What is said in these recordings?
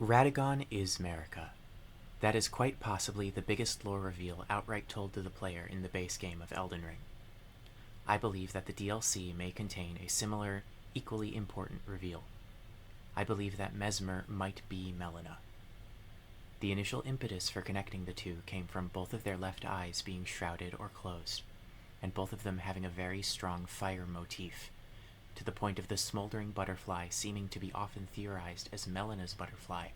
Radagon is Marika. That is quite possibly the biggest lore reveal outright told to the player in the base game of Elden Ring. I believe that the DLC may contain a similar, equally important reveal. I believe that Messmer might be Melina. The initial impetus for connecting the two came from both of their left eyes being shrouded or closed, and both of them having a very strong fire motif, to the point of the smoldering butterfly seeming to be often theorized as Melina's butterfly,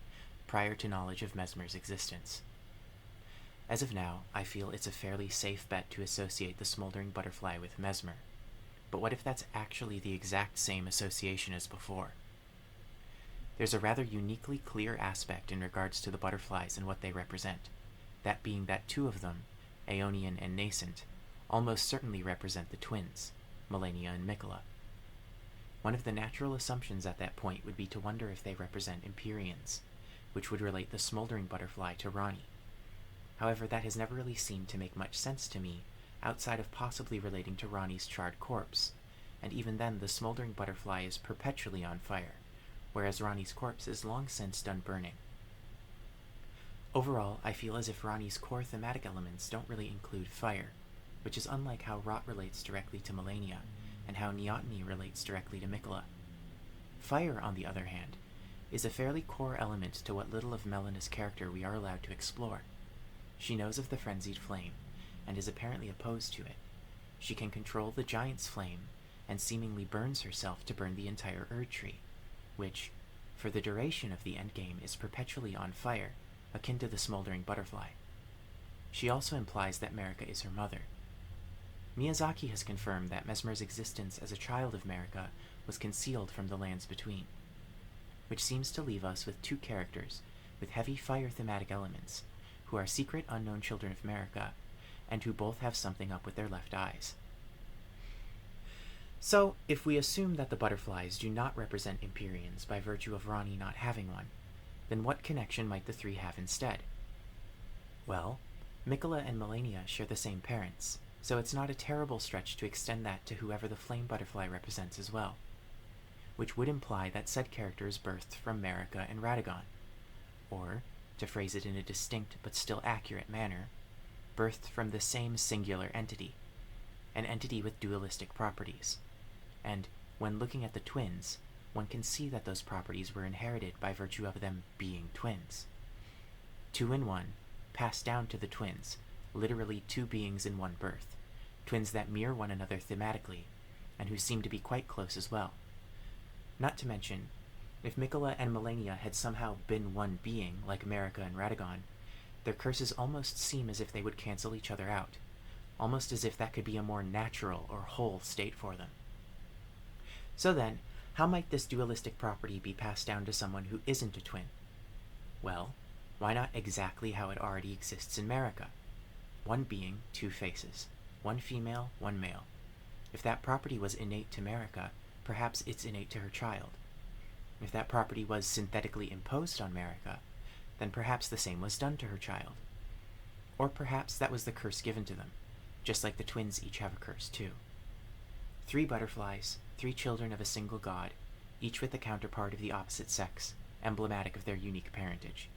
prior to knowledge of Messmer's existence. As of now, I feel it's a fairly safe bet to associate the smoldering butterfly with Messmer, but what if that's actually the exact same association as before? There's a rather uniquely clear aspect in regards to the butterflies and what they represent, that being that two of them, Aeonian and Nascent, almost certainly represent the twins, Melina and Mikola. One of the natural assumptions at that point would be to wonder if they represent Empyreans, which would relate the smoldering butterfly to Ranni. However, that has never really seemed to make much sense to me, outside of possibly relating to Ranni's charred corpse, and even then the smoldering butterfly is perpetually on fire, whereas Ranni's corpse is long since done burning. Overall, I feel as if Ranni's core thematic elements don't really include fire, which is unlike how Rot relates directly to Melania, and how Neoteny relates directly to Mikola. Fire, on the other hand, is a fairly core element to what little of Melina's character we are allowed to explore. She knows of the frenzied flame, and is apparently opposed to it. She can control the giant's flame, and seemingly burns herself to burn the entire Erdtree, which, for the duration of the endgame, is perpetually on fire, akin to the smoldering butterfly. She also implies that Marika is her mother. Miyazaki has confirmed that Messmer's existence as a child of Marika was concealed from the lands between, which seems to leave us with two characters with heavy fire thematic elements, who are secret unknown children of Marika, and who both have something up with their left eyes. So, if we assume that the butterflies do not represent Empyreans by virtue of Ranni not having one, then what connection might the three have instead? Well, Mikola and Melania share the same parents, so it's not a terrible stretch to extend that to whoever the flame butterfly represents as well, which would imply that said characters birthed from Marika and Radagon, or, to phrase it in a distinct but still accurate manner, birthed from the same singular entity, an entity with dualistic properties. And, when looking at the twins, one can see that those properties were inherited by virtue of them being twins. Two in one, passed down to the twins, literally two beings in one birth, twins that mirror one another thematically, and who seem to be quite close as well. Not to mention, if Mikola and Melania had somehow been one being, like Marika and Radagon, their curses almost seem as if they would cancel each other out, almost as if that could be a more natural or whole state for them. So then, how might this dualistic property be passed down to someone who isn't a twin? Well, why not exactly how it already exists in Marika? One being, two faces. One female, one male. If that property was innate to Marika, perhaps it's innate to her child. If that property was synthetically imposed on Marika, then perhaps the same was done to her child. Or perhaps that was the curse given to them, just like the twins each have a curse too. 3 butterflies, 3 children of a single god, each with a counterpart of the opposite sex, emblematic of their unique parentage.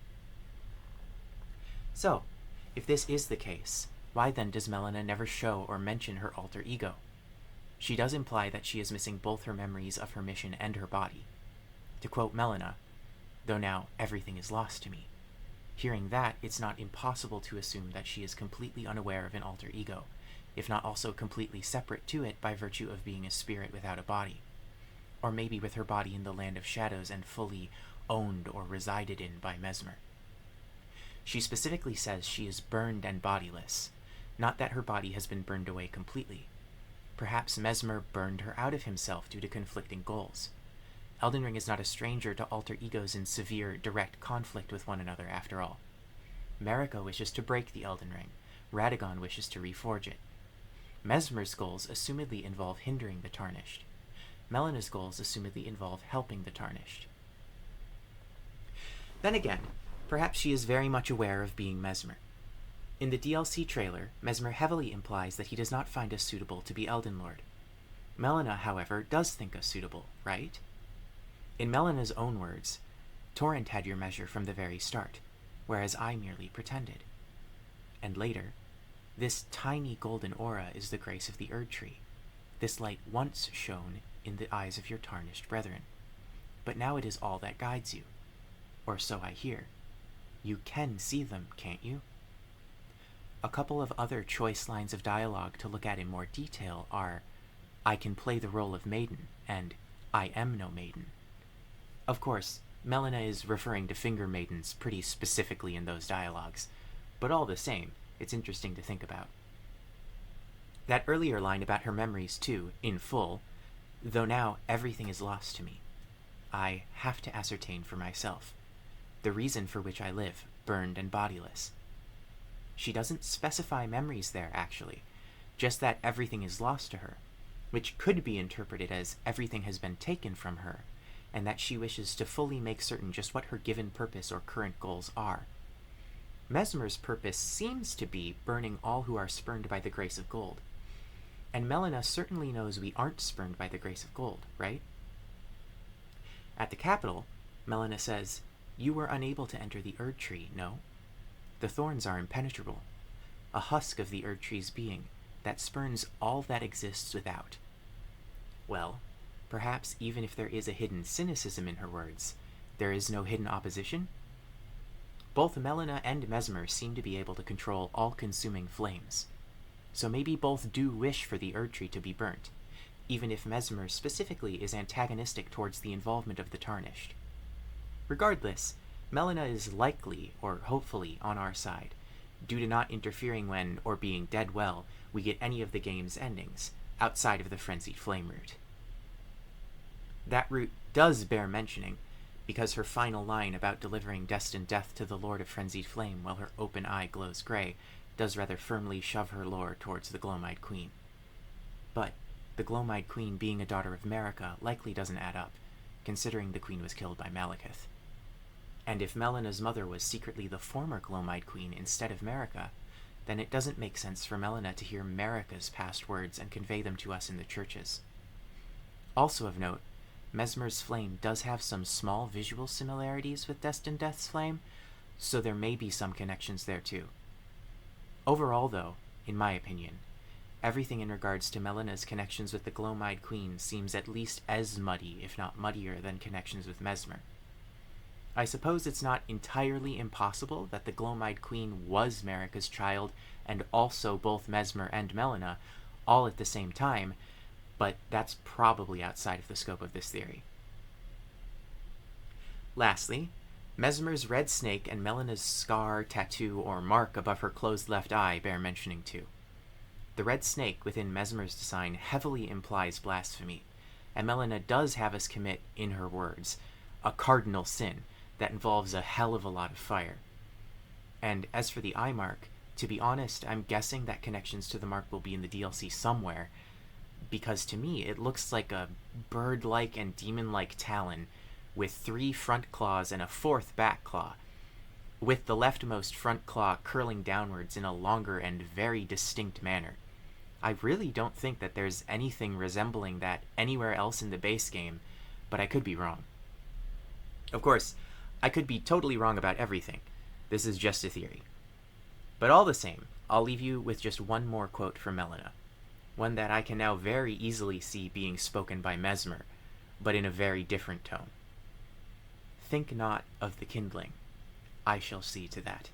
So, if this is the case, why then does Melina never show or mention her alter ego? She does imply that she is missing both her memories of her mission and her body. To quote Melina, "Though now everything is lost to me." Hearing that, it's not impossible to assume that she is completely unaware of an alter ego, if not also completely separate to it by virtue of being a spirit without a body. Or maybe with her body in the land of shadows and fully owned or resided in by Messmer. She specifically says she is burned and bodiless, not that her body has been burned away completely. Perhaps Messmer burned her out of himself due to conflicting goals. Elden Ring is not a stranger to alter egos in severe, direct conflict with one another, after all. Marika wishes to break the Elden Ring. Radagon wishes to reforge it. Messmer's goals assumedly involve hindering the Tarnished. Melina's goals assumedly involve helping the Tarnished. Then again, perhaps she is very much aware of being Messmer. In the DLC trailer, Messmer heavily implies that he does not find us suitable to be Elden Lord. Melina, however, does think us suitable, right? In Melina's own words, Torrent had your measure from the very start, whereas I merely pretended. And later, this tiny golden aura is the grace of the Erdtree. This light once shone in the eyes of your tarnished brethren, but now it is all that guides you. Or so I hear. You can see them, can't you? A couple of other choice lines of dialogue to look at in more detail are, I can play the role of maiden, and I am no maiden. Of course, Melina is referring to finger maidens pretty specifically in those dialogues, but all the same, it's interesting to think about. That earlier line about her memories too, in full, though now everything is lost to me. I have to ascertain for myself the reason for which I live, burned and bodiless. She doesn't specify memories there, actually, just that everything is lost to her, which could be interpreted as everything has been taken from her, and that she wishes to fully make certain just what her given purpose or current goals are. Messmer's purpose seems to be burning all who are spurned by the grace of gold. And Melina certainly knows we aren't spurned by the grace of gold, right? At the capital, Melina says, you were unable to enter the Erdtree, no? The thorns are impenetrable, a husk of the Erdtree's being that spurns all that exists without. Well, perhaps even if there is a hidden cynicism in her words, there is no hidden opposition? Both Melina and Messmer seem to be able to control all-consuming flames, so maybe both do wish for the Erdtree to be burnt, even if Messmer specifically is antagonistic towards the involvement of the Tarnished. Regardless, Melina is likely, or hopefully, on our side, due to not interfering when, or being dead well, we get any of the game's endings, outside of the Frenzied Flame route. That route does bear mentioning, because her final line about delivering destined death to the Lord of Frenzied Flame while her open eye glows gray does rather firmly shove her lore towards the Glowmide Queen. But the Glowmide Queen being a daughter of Marika likely doesn't add up, considering the queen was killed by Malekith. And if Melina's mother was secretly the former Glowmide Queen instead of Marika, then it doesn't make sense for Melina to hear Marika's past words and convey them to us in the churches. Also of note, Messmer's flame does have some small visual similarities with Destined Death's flame, so there may be some connections there too. Overall though, in my opinion, everything in regards to Melina's connections with the Glowmide Queen seems at least as muddy, if not muddier, than connections with Messmer. I suppose it's not entirely impossible that the Glowmide Queen was Marika's child, and also both Messmer and Melina, all at the same time, but that's probably outside of the scope of this theory. Lastly, Messmer's red snake and Melina's scar, tattoo, or mark above her closed left eye bear mentioning too. The red snake within Messmer's design heavily implies blasphemy, and Melina does have us commit, in her words, a cardinal sin that involves a hell of a lot of fire. And as for the eye mark, to be honest, I'm guessing that connections to the mark will be in the DLC somewhere, because to me it looks like a bird-like and demon-like talon with 3 front claws and a 4th back claw, with the leftmost front claw curling downwards in a longer and very distinct manner. I really don't think that there's anything resembling that anywhere else in the base game, but I could be wrong. Of course, I could be totally wrong about everything. This is just a theory. But all the same, I'll leave you with just one more quote from Melina, one that I can now very easily see being spoken by Messmer, but in a very different tone. Think not of the kindling. I shall see to that.